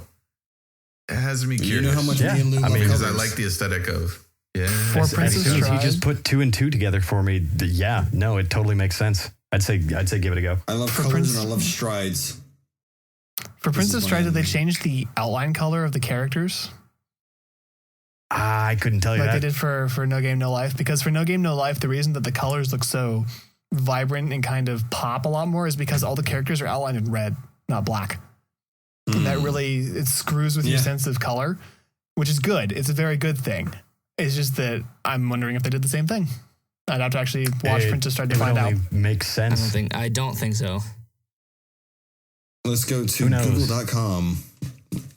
it has me curious. You know how much because I like the aesthetic of For Princess Stride. He just put 2 and 2 together for me. It totally makes sense. I'd say give it a go. I love colors and I love strides. For Princess Stride, did they change the outline color of the characters? I couldn't tell you like that. They did for No Game No Life, because for No Game No Life, the reason that the colors look so vibrant and kind of pop a lot more is because all the characters are outlined in red, not black. And that really, it screws with your sense of color, which is good. It's a very good thing. It's just that I'm wondering if they did the same thing. I'd have to actually watch Princess Stride to find out. Makes sense. I don't think so. Let's go to Google.com.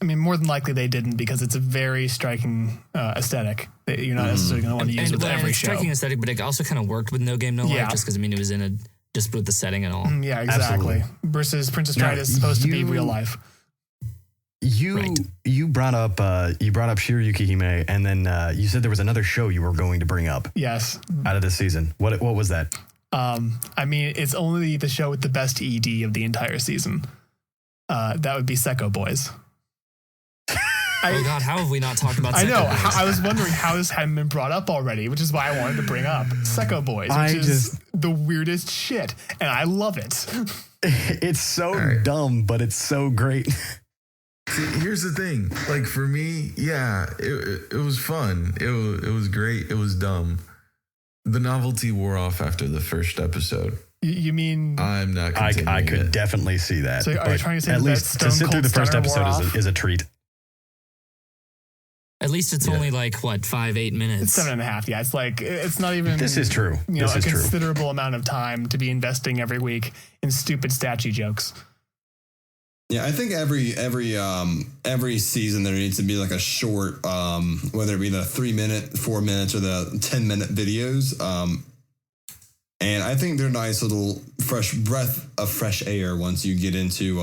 I mean, more than likely they didn't, because it's a very striking aesthetic that you're not necessarily going to want to use with every show. Striking aesthetic, but it also kind of worked with No Game No Life, just because it was in just with the setting and all. Yeah, exactly. Absolutely. Versus Princess Stride is supposed to be real life. You brought up Shirayuki Hime, and then you said there was another show you were going to bring up. Yes. Out of this season. What was that? I mean, it's only the show with the best ED of the entire season. That would be Sekkou Boys. Oh God, how have we not talked about Sekkou I know. Boys? I was wondering how this hadn't been brought up already, which is why I wanted to bring up Sekkou Boys, which is the weirdest shit, and I love it. It's so dumb, but it's so great. See, here's the thing. Like, for me, it was fun. It was great. It was dumb. The novelty wore off after the first episode. You mean... I'm not continuing I could definitely see that. So are you trying to say at that least to sit through the first episode is a treat. At least it's only like, 5-8 minutes? It's 7.5. Yeah, it's like, it's not even... This is true. A considerable amount of time to be investing every week in stupid statue jokes. Yeah, I think every season there needs to be like a short, whether it be the 3 minute, 4 minutes, or the 10-minute videos. And I think they're nice little fresh breath of fresh air once you get into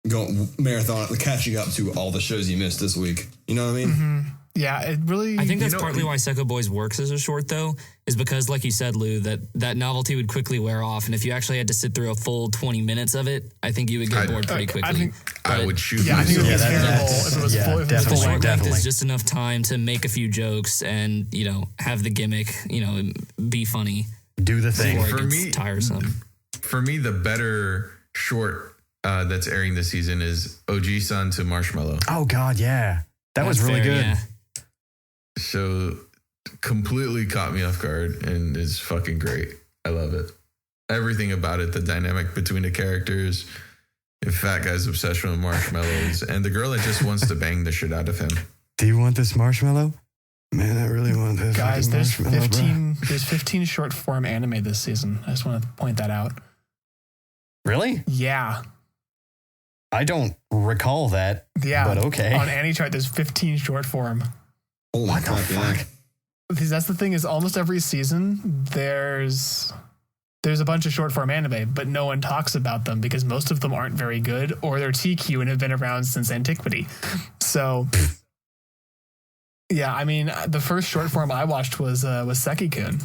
go marathon, catching up to all the shows you missed this week. You know what I mean? Mm-hmm. Yeah, it really... I think that's partly why Sekkou Boys works as a short, though, is because, like you said, Lou, that novelty would quickly wear off. And if you actually had to sit through a full 20 minutes of it, I think you would get bored pretty quickly. I would shoot myself. I think it would be terrible if it was full. The short length is just enough time to make a few jokes and, have the gimmick, be funny. Do the thing. For me, tiresome. For me, the better short that's airing this season is Ojisan to Marshmallow. Oh, God, yeah. That's was really good. Yeah. So completely caught me off guard and is fucking great. I love it. Everything about it, the dynamic between the characters, the fat guy's obsession with marshmallows, and the girl that just wants to bang the shit out of him. Do you want this marshmallow? Man, I really want this. Guys, there's 15 short form anime this season. I just want to point that out. Really? Yeah. I don't recall that. Yeah. But okay. On AnyChart, there's 15 short form. What the fuck? Because that's the thing, is almost every season there's a bunch of short form anime, but no one talks about them because most of them aren't very good, or they're TQ and have been around since antiquity. So yeah, I mean, the first short form I watched was Seki-kun.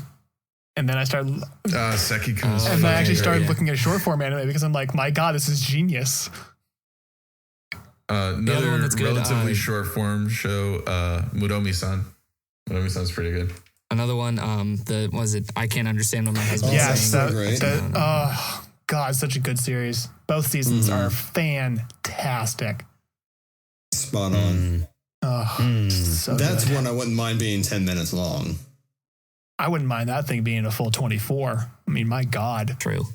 And then I started Seki-kun. And then I actually started looking at short form anime because I'm like, my God, this is genius. Another relatively short form show, Mudomi-san. Mudomi-san's pretty good. Another one, I Can't Understand What My Husband's Saying. Great. Oh, God, such a good series. Both seasons are fantastic. Spot on. So that's good. one I wouldn't mind being 10 minutes long. I wouldn't mind that thing being a full 24. I mean, my God. True.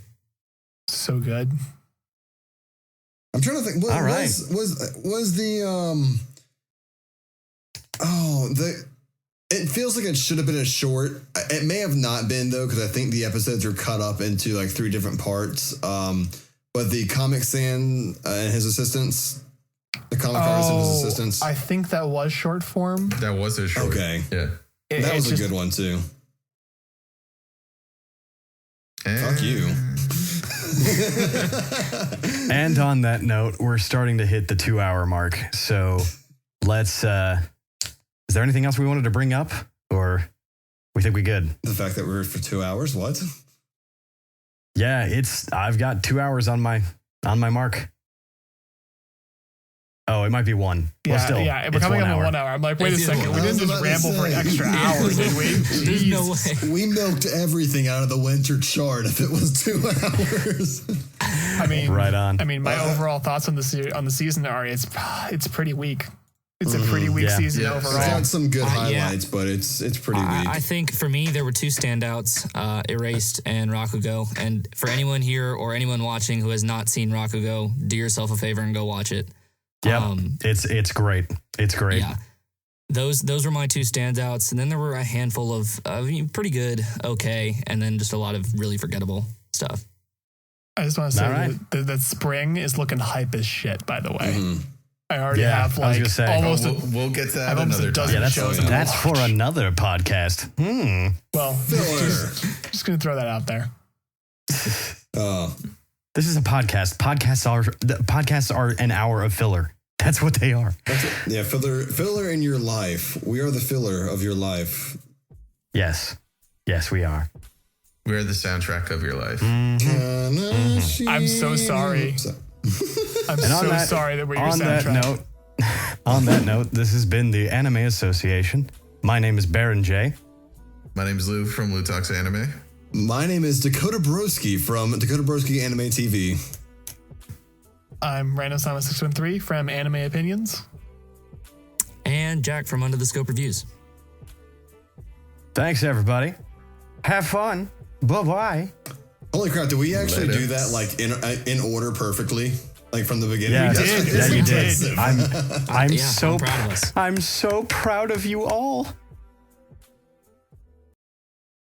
So good. I'm trying to think. All right. Was the it feels like it should have been a short. It may have not been though, because I think the episodes are cut up into like 3 different parts. But the Comic San and his assistants, the comic artist and his assistants. I think that was short form. That was a short. Okay. Yeah. That was a good one too. Fuck you. And on that note, we're starting to hit the 2-hour mark. So let's, is there anything else we wanted to bring up, or we think we good? The fact that we're for 2 hours, what? Yeah, I've got 2 hours on my mark. Oh, it might be 1. Yeah, well, still, yeah. We're it's coming 1 up on hour. 1 hour. I'm like, wait a second. We didn't just ramble for an extra hour, did we? There's no way. We milked everything out of the winter chart if it was 2 hours. I mean, right on. I mean, my overall thoughts on the season are it's pretty weak. It's a pretty weak season overall. It's got some good highlights, but it's pretty weak. I think for me, there were 2 standouts, Erased and Rakugo. And for anyone here or anyone watching who has not seen Rakugo, do yourself a favor and go watch it. Yep, it's great. It's great. Yeah, those were my 2 standouts, and then there were a handful of pretty good, okay, and then just a lot of really forgettable stuff. I just want to say that spring is looking hype as shit. By the way, I already have like almost. We'll get to that another time. Yeah, that's for another podcast. Well, just gonna throw that out there. This is a podcast. Podcasts are an hour of filler. That's what they are. Yeah, filler in your life. We are the filler of your life. Yes, we are. We are the soundtrack of your life. I'm so sorry. I'm so sorry that we're your soundtrack. On that note, this has been the Anime Association. My name is BaronJ. My name is Lou from Lou Talks Anime. My name is Dakota Broski from Dakota Broski Anime TV. I'm Random Simon 613 from Anime Opinions. And Jack from Under the Scope Reviews. Thanks, everybody. Have fun. Bye-bye. Holy crap, did we actually do that like in order perfectly? Like from the beginning? Yeah, you did. I'm I'm so proud of us. I'm so proud of you all.